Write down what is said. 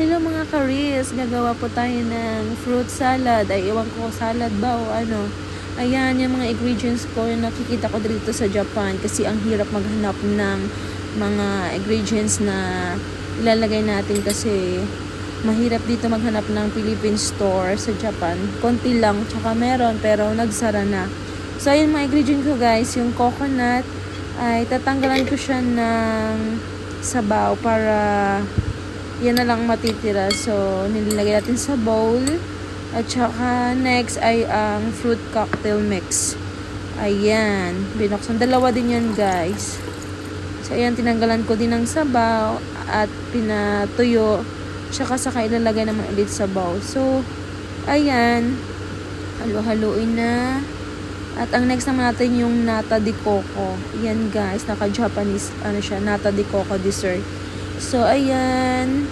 Hello mga karis, gagawa po tayo ng fruit salad. Ay, iwan ko salad ba o ano. Ayan, yung mga ingredients ko yung nakikita ko dito sa Japan kasi ang hirap maghanap ng mga ingredients na ilalagay natin kasi mahirap dito maghanap ng Philippine store sa Japan. Konti lang, tsaka meron pero nagsara na. So, ayun mga ingredients ko guys, yung coconut ay tatanggalan ko siya ng sabaw para yan na lang matitira. So, nilagay natin sa bowl. At saka, next ay ang fruit cocktail mix. Ayan. Binuksan. Dalawa din yan, guys. So, ayan. Tinanggalan ko din ng sabaw at pinatuyo. Tsaka saka ilalagay naman ulit sa bowl. So, ayan. Halo-haluin na. At ang next naman natin yung nata de coco. Yan, guys. Naka-Japanese, ano siya, nata de coco dessert. So, ayan.